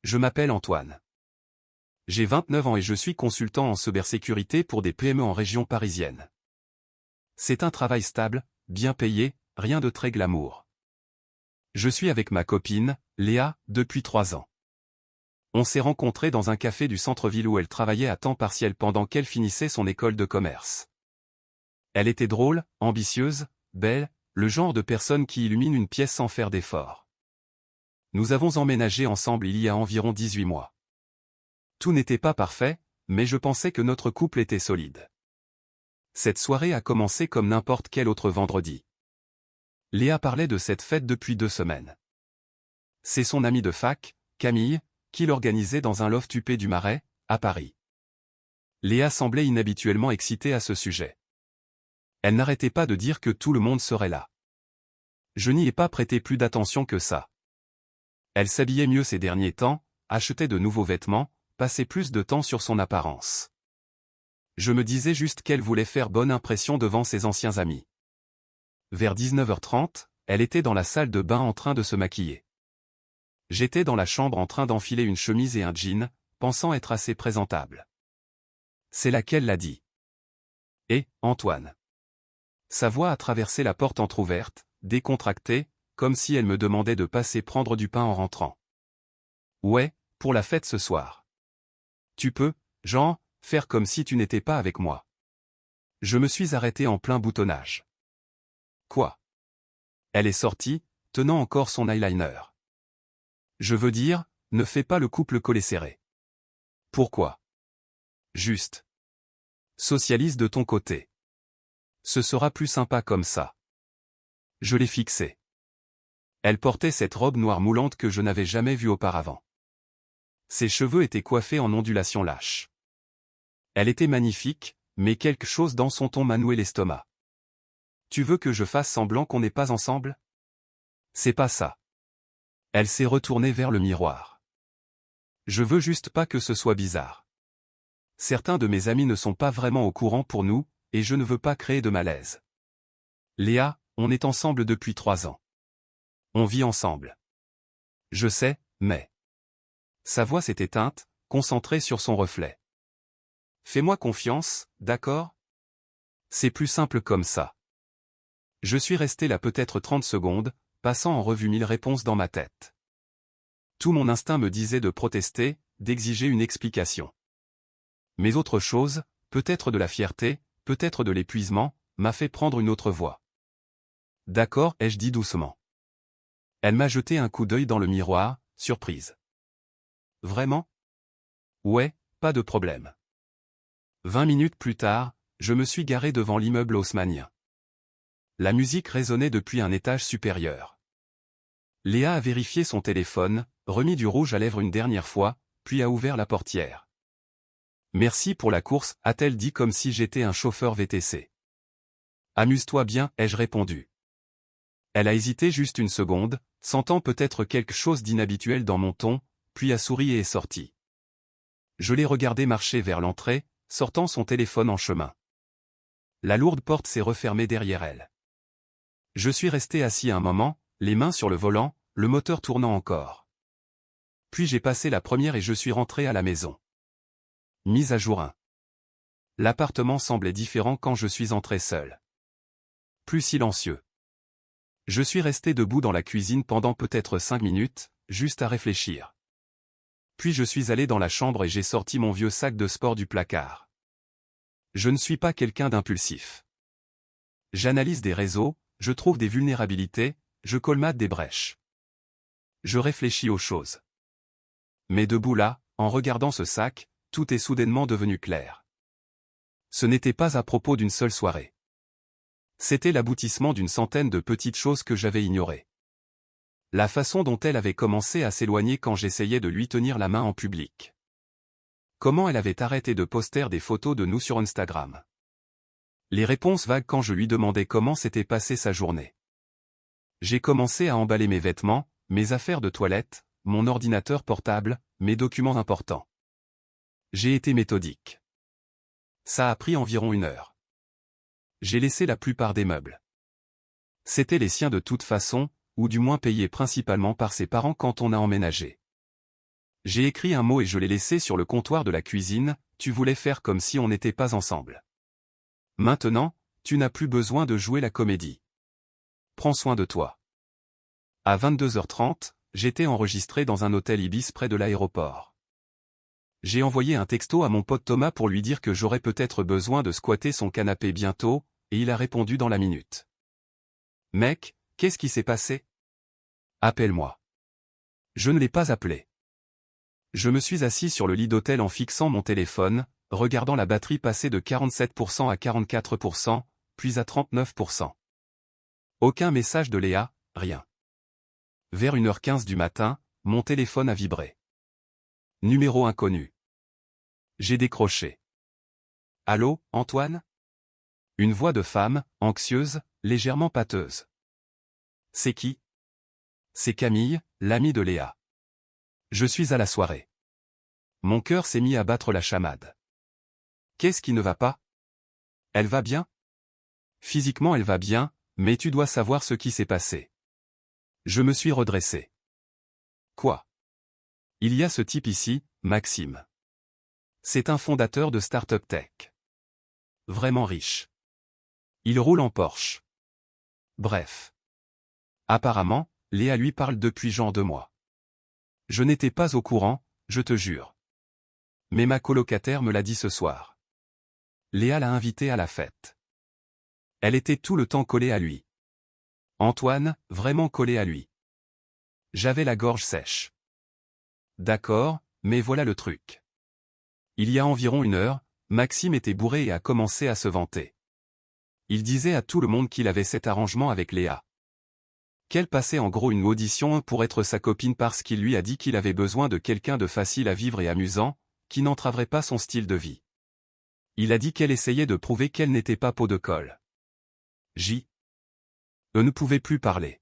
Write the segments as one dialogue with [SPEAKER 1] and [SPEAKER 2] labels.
[SPEAKER 1] Je m'appelle Antoine. J'ai 29 ans et je suis consultant en cybersécurité pour des PME en région parisienne. C'est un travail stable, bien payé, rien de très glamour. Je suis avec ma copine, Léa, depuis 3 ans. On s'est rencontrés dans un café du centre-ville où elle travaillait à temps partiel pendant qu'elle finissait son école de commerce. Elle était drôle, ambitieuse, belle, le genre de personne qui illumine une pièce sans faire d'effort. Nous avons emménagé ensemble il y a environ 18 mois. Tout n'était pas parfait, mais je pensais que notre couple était solide. Cette soirée a commencé comme n'importe quel autre vendredi. Léa parlait de cette fête depuis 2 semaines. C'est son amie de fac, Camille, qui l'organisait dans un loft huppé du Marais, à Paris. Léa semblait inhabituellement excitée à ce sujet. Elle n'arrêtait pas de dire que tout le monde serait là. Je n'y ai pas prêté plus d'attention que ça. Elle s'habillait mieux ces derniers temps, achetait de nouveaux vêtements, passait plus de temps sur son apparence. Je me disais juste qu'elle voulait faire bonne impression devant ses anciens amis. Vers 19h30, elle était dans la salle de bain en train de se maquiller. J'étais dans la chambre en train d'enfiler une chemise et un jean, pensant être assez présentable. C'est là qu'elle l'a dit. « Eh, Antoine !» Sa voix a traversé la porte entr'ouverte, décontractée, comme si elle me demandait de passer prendre du pain en rentrant. « Ouais, pour la fête ce soir. Tu peux, Jean, faire comme si tu n'étais pas avec moi. » Je me suis arrêté en plein boutonnage. « Quoi ?» Elle est sortie, tenant encore son eyeliner. « Je veux dire, ne fais pas le couple collet serré. »« Pourquoi ?»« Juste. Socialise de ton côté. Ce sera plus sympa comme ça. » Je l'ai fixée. Elle portait cette robe noire moulante que je n'avais jamais vue auparavant. Ses cheveux étaient coiffés en ondulations lâches. Elle était magnifique, mais quelque chose dans son ton m'a noué l'estomac. « Tu veux que je fasse semblant qu'on n'est pas ensemble ? C'est pas ça. » Elle s'est retournée vers le miroir. « Je veux juste pas que ce soit bizarre. Certains de mes amis ne sont pas vraiment au courant pour nous, et je ne veux pas créer de malaise. Léa, on est ensemble depuis 3 ans. On vit ensemble. » Je sais, mais... Sa voix s'est éteinte, concentrée sur son reflet. « Fais-moi confiance, d'accord ? C'est plus simple comme ça. » Je suis resté là peut-être 30 secondes, passant en revue 1000 réponses dans ma tête. Tout mon instinct me disait de protester, d'exiger une explication. Mais autre chose, peut-être de la fierté, peut-être de l'épuisement, m'a fait prendre une autre voie. « D'accord, ai-je dit doucement. » Elle m'a jeté un coup d'œil dans le miroir, surprise. « Vraiment ? Ouais, pas de problème. » 20 minutes plus tard, je me suis garé devant l'immeuble haussmannien. La musique résonnait depuis un étage supérieur. Léa a vérifié son téléphone, remis du rouge à lèvres une dernière fois, puis a ouvert la portière. « Merci pour la course, a-t-elle dit comme si j'étais un chauffeur VTC. « Amuse-toi bien, ai-je répondu. Elle a hésité juste une seconde, sentant peut-être quelque chose d'inhabituel dans mon ton, puis a souri et est sortie. Je l'ai regardée marcher vers l'entrée, sortant son téléphone en chemin. La lourde porte s'est refermée derrière elle. Je suis resté assis un moment, les mains sur le volant, le moteur tournant encore. Puis j'ai passé la première et je suis rentré à la maison. Mise à jour 1. L'appartement semblait différent quand je suis entré seul. Plus silencieux. Je suis resté debout dans la cuisine pendant peut-être 5 minutes, juste à réfléchir. Puis je suis allé dans la chambre et j'ai sorti mon vieux sac de sport du placard. Je ne suis pas quelqu'un d'impulsif. J'analyse des réseaux, je trouve des vulnérabilités, je colmate des brèches. Je réfléchis aux choses. Mais debout là, en regardant ce sac, tout est soudainement devenu clair. Ce n'était pas à propos d'une seule soirée. C'était l'aboutissement d'une centaine de petites choses que j'avais ignorées. La façon dont elle avait commencé à s'éloigner quand j'essayais de lui tenir la main en public. Comment elle avait arrêté de poster des photos de nous sur Instagram. Les réponses vagues quand je lui demandais comment s'était passée sa journée. J'ai commencé à emballer mes vêtements, mes affaires de toilette, mon ordinateur portable, mes documents importants. J'ai été méthodique. Ça a pris environ 1 heure. J'ai laissé la plupart des meubles. C'étaient les siens de toute façon, ou du moins payés principalement par ses parents quand on a emménagé. J'ai écrit un mot et je l'ai laissé sur le comptoir de la cuisine, tu voulais faire comme si on n'était pas ensemble. Maintenant, tu n'as plus besoin de jouer la comédie. Prends soin de toi. À 22h30, j'étais enregistré dans un hôtel Ibis près de l'aéroport. J'ai envoyé un texto à mon pote Thomas pour lui dire que j'aurais peut-être besoin de squatter son canapé bientôt, et il a répondu dans la minute. Mec, qu'est-ce qui s'est passé? Appelle-moi. Je ne l'ai pas appelé. Je me suis assis sur le lit d'hôtel en fixant mon téléphone, regardant la batterie passer de 47% à 44%, puis à 39%. Aucun message de Léa, rien. Vers 1h15 du matin, mon téléphone a vibré. Numéro inconnu. J'ai décroché. Allô, Antoine? Une voix de femme, anxieuse, légèrement pâteuse. C'est qui? C'est Camille, l'amie de Léa. Je suis à la soirée. Mon cœur s'est mis à battre la chamade. Qu'est-ce qui ne va pas? Elle va bien? Physiquement elle va bien, mais tu dois savoir ce qui s'est passé. Je me suis redressé. Quoi? Il y a ce type ici, Maxime. C'est un fondateur de start-up tech. Vraiment riche. Il roule en Porsche. Bref. Apparemment, Léa lui parle depuis genre 2 mois. Je n'étais pas au courant, je te jure. Mais ma colocataire me l'a dit ce soir. Léa l'a invitée à la fête. Elle était tout le temps collée à lui. Antoine, vraiment collé à lui. J'avais la gorge sèche. D'accord, mais voilà le truc. Il y a environ 1 heure, Maxime était bourré et a commencé à se vanter. Il disait à tout le monde qu'il avait cet arrangement avec Léa. Qu'elle passait en gros une audition pour être sa copine parce qu'il lui a dit qu'il avait besoin de quelqu'un de facile à vivre et amusant, qui n'entraverait pas son style de vie. Il a dit qu'elle essayait de prouver qu'elle n'était pas peau de colle. Eux ne pouvaient plus parler.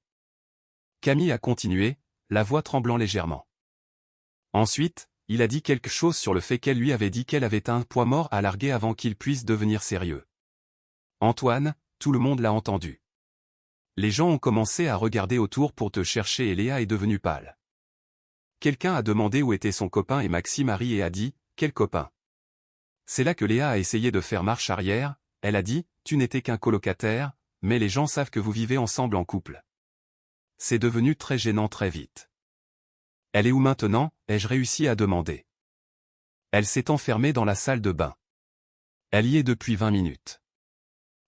[SPEAKER 1] Camille a continué, la voix tremblant légèrement. Ensuite, il a dit quelque chose sur le fait qu'elle lui avait dit qu'elle avait un poids mort à larguer avant qu'il puisse devenir sérieux. Antoine, tout le monde l'a entendu. Les gens ont commencé à regarder autour pour te chercher et Léa est devenue pâle. Quelqu'un a demandé où était son copain et Maxime a ri et a dit « Quel copain ?» C'est là que Léa a essayé de faire marche arrière, elle a dit « Tu n'étais qu'un colocataire, mais les gens savent que vous vivez ensemble en couple. » C'est devenu très gênant très vite. Elle est où maintenant, ai-je réussi à demander. Elle s'est enfermée dans la salle de bain. Elle y est depuis 20 minutes.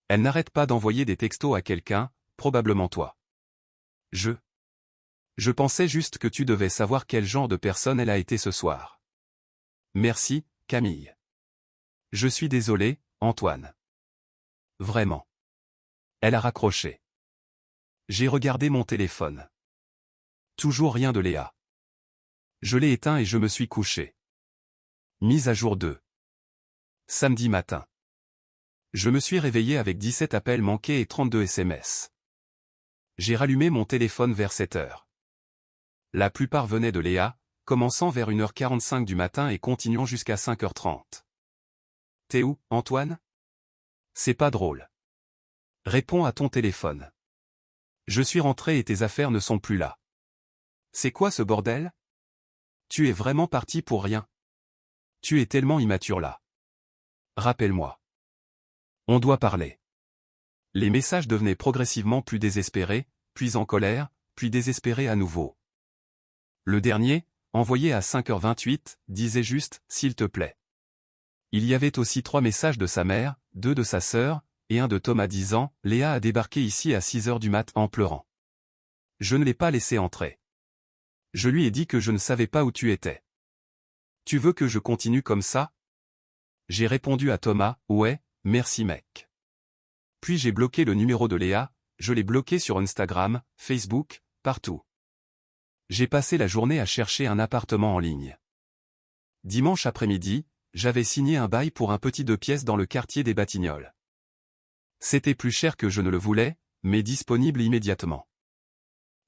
[SPEAKER 1] Elle n'arrête pas d'envoyer des textos à quelqu'un, probablement toi. Je pensais juste que tu devais savoir quel genre de personne elle a été ce soir. Merci, Camille. Je suis désolé, Antoine. Vraiment. Elle a raccroché. J'ai regardé mon téléphone. Toujours rien de Léa. Je l'ai éteint et je me suis couché. Mise à jour 2. Samedi matin. Je me suis réveillé avec 17 appels manqués et 32 SMS. J'ai rallumé mon téléphone vers 7 heures. La plupart venaient de Léa, commençant vers 1h45 du matin et continuant jusqu'à 5h30. T'es où, Antoine? C'est pas drôle. Réponds à ton téléphone. Je suis rentré et tes affaires ne sont plus là. C'est quoi ce bordel? Tu es vraiment parti pour rien. Tu es tellement immature là. Rappelle-moi. On doit parler. Les messages devenaient progressivement plus désespérés, puis en colère, puis désespérés à nouveau. Le dernier, envoyé à 5h28, disait juste « S'il te plaît ». Il y avait aussi 3 messages de sa mère, 2 de sa sœur, et un de Thomas disant « Léa a débarqué ici à 6h du mat en pleurant. Je ne l'ai pas laissé entrer. Je lui ai dit que je ne savais pas où tu étais. Tu veux que je continue comme ça? » J'ai répondu à Thomas « Ouais, merci mec. » Puis j'ai bloqué le numéro de Léa, je l'ai bloqué sur Instagram, Facebook, partout. J'ai passé la journée à chercher un appartement en ligne. Dimanche après-midi, j'avais signé un bail pour un petit 2 pièces dans le quartier des Batignolles. C'était plus cher que je ne le voulais, mais disponible immédiatement.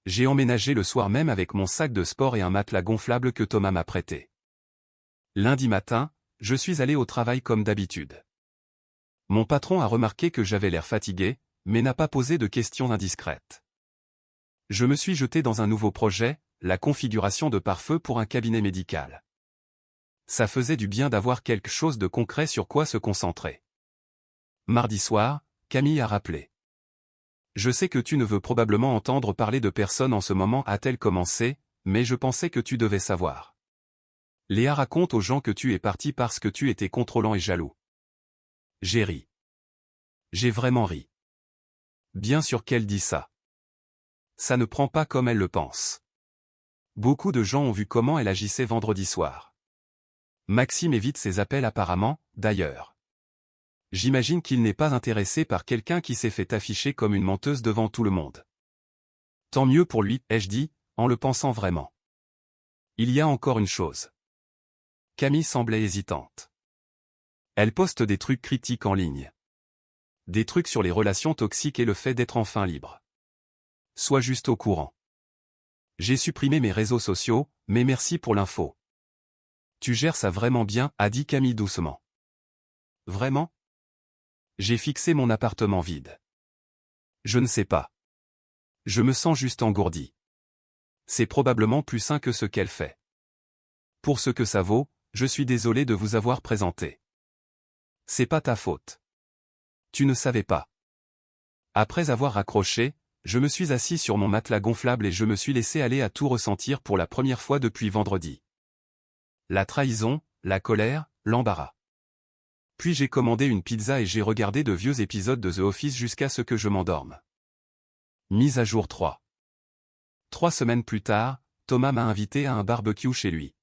[SPEAKER 1] J'ai emménagé le soir même avec mon sac de sport et un matelas gonflable que Thomas m'a prêté. Lundi matin, je suis allé au travail comme d'habitude. Mon patron a remarqué que j'avais l'air fatigué, mais n'a pas posé de questions indiscrètes. Je me suis jeté dans un nouveau projet, la configuration de pare-feu pour un cabinet médical. Ça faisait du bien d'avoir quelque chose de concret sur quoi se concentrer. Mardi soir, Camille a rappelé. Je sais que tu ne veux probablement entendre parler de personne en ce moment, a-t-elle commencé, mais je pensais que tu devais savoir. Léa raconte aux gens que tu es parti parce que tu étais contrôlant et jaloux. J'ai ri. J'ai vraiment ri. Bien sûr qu'elle dit ça. Ça ne prend pas comme elle le pense. Beaucoup de gens ont vu comment elle agissait vendredi soir. Maxime évite ses appels apparemment, d'ailleurs. J'imagine qu'il n'est pas intéressé par quelqu'un qui s'est fait afficher comme une menteuse devant tout le monde. Tant mieux pour lui, ai-je dit, en le pensant vraiment. Il y a encore une chose. Camille semblait hésitante. Elle poste des trucs critiques en ligne. Des trucs sur les relations toxiques et le fait d'être enfin libre. Sois juste au courant. J'ai supprimé mes réseaux sociaux, mais merci pour l'info. Tu gères ça vraiment bien, a dit Camille doucement. Vraiment? J'ai fixé mon appartement vide. Je ne sais pas. Je me sens juste engourdi. C'est probablement plus sain que ce qu'elle fait. Pour ce que ça vaut, je suis désolé de vous avoir présenté. C'est pas ta faute. Tu ne savais pas. Après avoir raccroché, je me suis assis sur mon matelas gonflable et je me suis laissé aller à tout ressentir pour la première fois depuis vendredi. La trahison, la colère, l'embarras. Puis j'ai commandé une pizza et j'ai regardé de vieux épisodes de The Office jusqu'à ce que je m'endorme. Mise à jour 3. 3 semaines plus tard, Thomas m'a invité à un barbecue chez lui.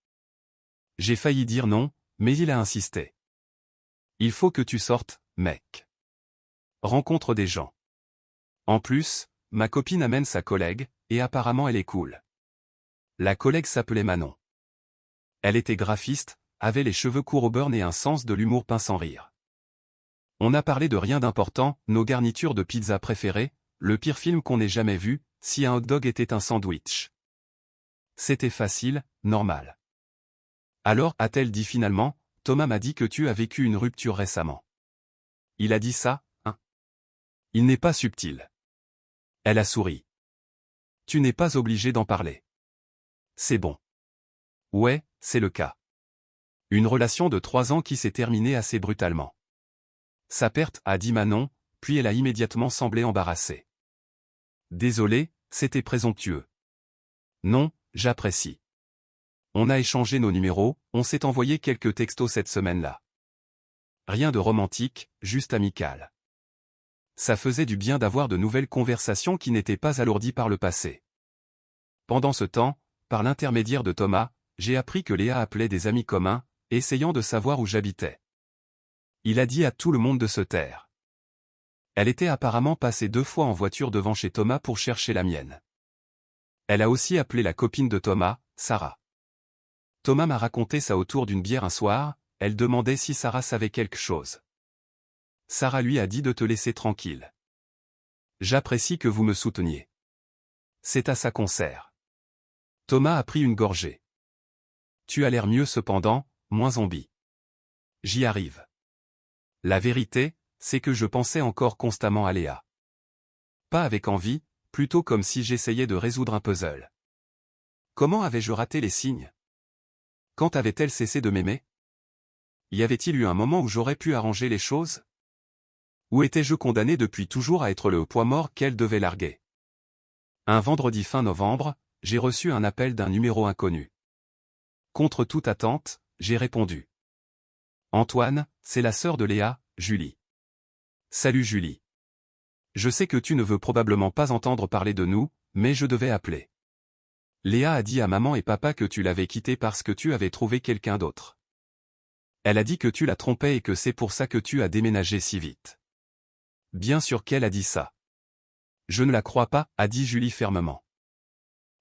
[SPEAKER 1] J'ai failli dire non, mais il a insisté. Il faut que tu sortes, mec. Rencontre des gens. En plus, ma copine amène sa collègue, et apparemment elle est cool. La collègue s'appelait Manon. Elle était graphiste, avait les cheveux courts au burn et un sens de l'humour pince sans rire. On a parlé de rien d'important, nos garnitures de pizza préférées, le pire film qu'on ait jamais vu, si un hot dog était un sandwich. C'était facile, normal. Alors, a-t-elle dit finalement, Thomas m'a dit que tu as vécu une rupture récemment. Il a dit ça, hein? Il n'est pas subtil. Elle a souri. Tu n'es pas obligé d'en parler. C'est bon. Ouais, c'est le cas. Une relation de 3 ans qui s'est terminée assez brutalement. Sa perte, a dit Manon, puis elle a immédiatement semblé embarrassée. Désolé, c'était présomptueux. Non, j'apprécie. On a échangé nos numéros, on s'est envoyé quelques textos cette semaine-là. Rien de romantique, juste amical. Ça faisait du bien d'avoir de nouvelles conversations qui n'étaient pas alourdies par le passé. Pendant ce temps, par l'intermédiaire de Thomas, j'ai appris que Léa appelait des amis communs, essayant de savoir où j'habitais. Il a dit à tout le monde de se taire. Elle était apparemment passée 2 fois en voiture devant chez Thomas pour chercher la mienne. Elle a aussi appelé la copine de Thomas, Sarah. Thomas m'a raconté ça autour d'une bière un soir, elle demandait si Sarah savait quelque chose. Sarah lui a dit de te laisser tranquille. J'apprécie que vous me souteniez. C'est à ça qu'on sert. Thomas a pris une gorgée. Tu as l'air mieux cependant, moins zombie. J'y arrive. La vérité, c'est que je pensais encore constamment à Léa. Pas avec envie, plutôt comme si j'essayais de résoudre un puzzle. Comment avais-je raté les signes? Quand avait-elle cessé de m'aimer? Y avait-il eu un moment où j'aurais pu arranger les choses? Ou étais-je condamné depuis toujours à être le poids mort qu'elle devait larguer? Un vendredi fin novembre, j'ai reçu un appel d'un numéro inconnu. Contre toute attente, j'ai répondu. Antoine, c'est la sœur de Léa, Julie. Salut Julie. Je sais que tu ne veux probablement pas entendre parler de nous, mais je devais appeler. Léa a dit à maman et papa que tu l'avais quitté parce que tu avais trouvé quelqu'un d'autre. Elle a dit que tu la trompais et que c'est pour ça que tu as déménagé si vite. Bien sûr qu'elle a dit ça. Je ne la crois pas, a dit Julie fermement.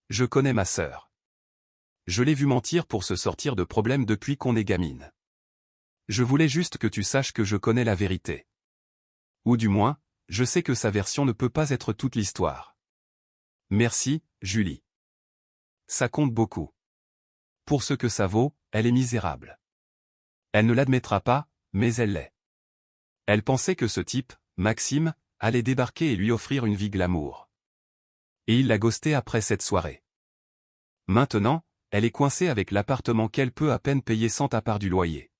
[SPEAKER 1] Je connais ma sœur. Je l'ai vue mentir pour se sortir de problèmes depuis qu'on est gamine. Je voulais juste que tu saches que je connais la vérité. Ou du moins, je sais que sa version ne peut pas être toute l'histoire. Merci, Julie. Ça compte beaucoup. Pour ce que ça vaut, elle est misérable. Elle ne l'admettra pas, mais elle l'est. Elle pensait que ce type, Maxime, allait débarquer et lui offrir une vie glamour. Et il l'a ghosté après cette soirée. Maintenant, elle est coincée avec l'appartement qu'elle peut à peine payer sans à part du loyer.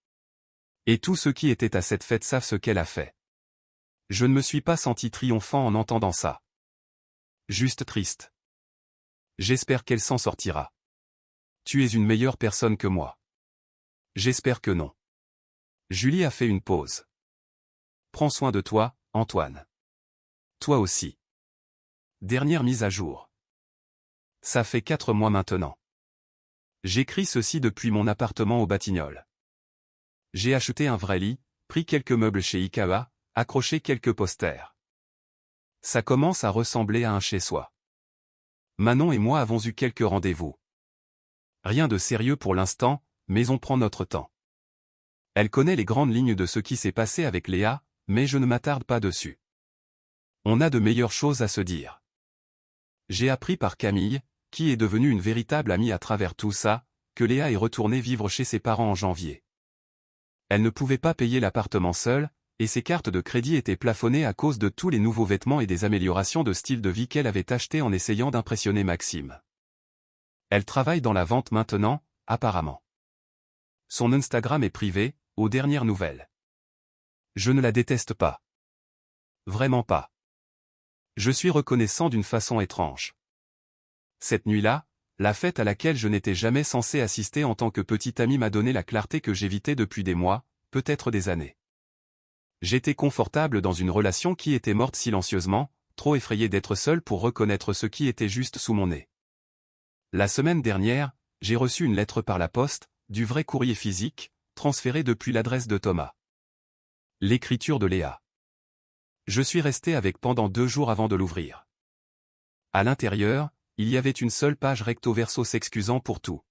[SPEAKER 1] Et tous ceux qui étaient à cette fête savent ce qu'elle a fait. Je ne me suis pas senti triomphant en entendant ça. Juste triste. J'espère qu'elle s'en sortira. Tu es une meilleure personne que moi. J'espère que non. Julie a fait une pause. Prends soin de toi, Antoine. Toi aussi. Dernière mise à jour. Ça fait 4 mois maintenant. J'écris ceci depuis mon appartement aux Batignolles. J'ai acheté un vrai lit, pris quelques meubles chez Ikea, accroché quelques posters. Ça commence à ressembler à un chez-soi. Manon et moi avons eu quelques rendez-vous. Rien de sérieux pour l'instant, mais on prend notre temps. Elle connaît les grandes lignes de ce qui s'est passé avec Léa, mais je ne m'attarde pas dessus. On a de meilleures choses à se dire. J'ai appris par Camille, qui est devenue une véritable amie à travers tout ça, que Léa est retournée vivre chez ses parents en janvier. Elle ne pouvait pas payer l'appartement seule, et ses cartes de crédit étaient plafonnées à cause de tous les nouveaux vêtements et des améliorations de style de vie qu'elle avait achetées en essayant d'impressionner Maxime. Elle travaille dans la vente maintenant, apparemment. Son Instagram est privé, aux dernières nouvelles. Je ne la déteste pas. Vraiment pas. Je suis reconnaissant d'une façon étrange. Cette nuit-là, la fête à laquelle je n'étais jamais censé assister en tant que petit ami m'a donné la clarté que j'évitais depuis des mois, peut-être des années. J'étais confortable dans une relation qui était morte silencieusement, trop effrayé d'être seul pour reconnaître ce qui était juste sous mon nez. La semaine dernière, j'ai reçu une lettre par la poste, du vrai courrier physique, transféré depuis l'adresse de Thomas. L'écriture de Léa. Je suis resté avec pendant 2 jours avant de l'ouvrir. À l'intérieur, il y avait une seule page recto-verso s'excusant pour tout.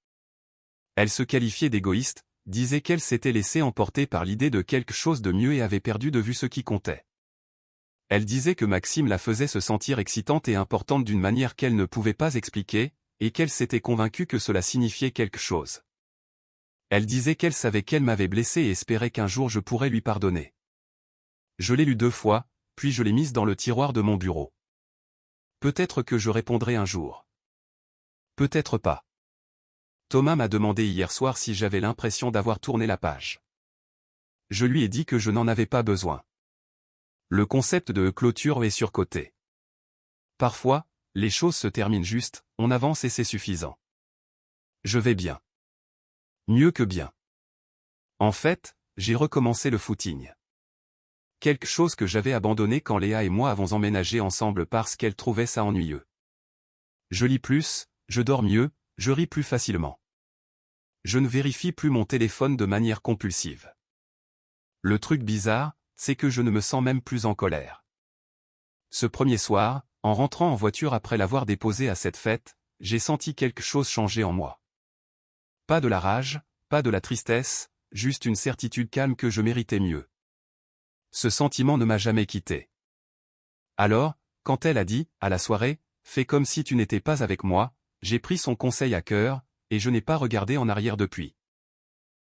[SPEAKER 1] Elle se qualifiait d'égoïste, disait qu'elle s'était laissée emporter par l'idée de quelque chose de mieux et avait perdu de vue ce qui comptait. Elle disait que Maxime la faisait se sentir excitante et importante d'une manière qu'elle ne pouvait pas expliquer, et qu'elle s'était convaincue que cela signifiait quelque chose. Elle disait qu'elle savait qu'elle m'avait blessé et espérait qu'un jour je pourrais lui pardonner. Je l'ai lu 2 fois, puis je l'ai mise dans le tiroir de mon bureau. Peut-être que je répondrai un jour. Peut-être pas. Thomas m'a demandé hier soir si j'avais l'impression d'avoir tourné la page. Je lui ai dit que je n'en avais pas besoin. Le concept de clôture est surcoté. Parfois, les choses se terminent juste, on avance et c'est suffisant. Je vais bien. Mieux que bien. En fait, j'ai recommencé le footing. Quelque chose que j'avais abandonné quand Léa et moi avons emménagé ensemble parce qu'elle trouvait ça ennuyeux. Je lis plus, je dors mieux, je ris plus facilement. Je ne vérifie plus mon téléphone de manière compulsive. Le truc bizarre, c'est que je ne me sens même plus en colère. Ce premier soir, en rentrant en voiture après l'avoir déposée à cette fête, j'ai senti quelque chose changer en moi. Pas de la rage, pas de la tristesse, juste une certitude calme que je méritais mieux. Ce sentiment ne m'a jamais quitté. Alors, quand elle a dit, à la soirée, « Fais comme si tu n'étais pas avec moi », j'ai pris son conseil à cœur, et je n'ai pas regardé en arrière depuis.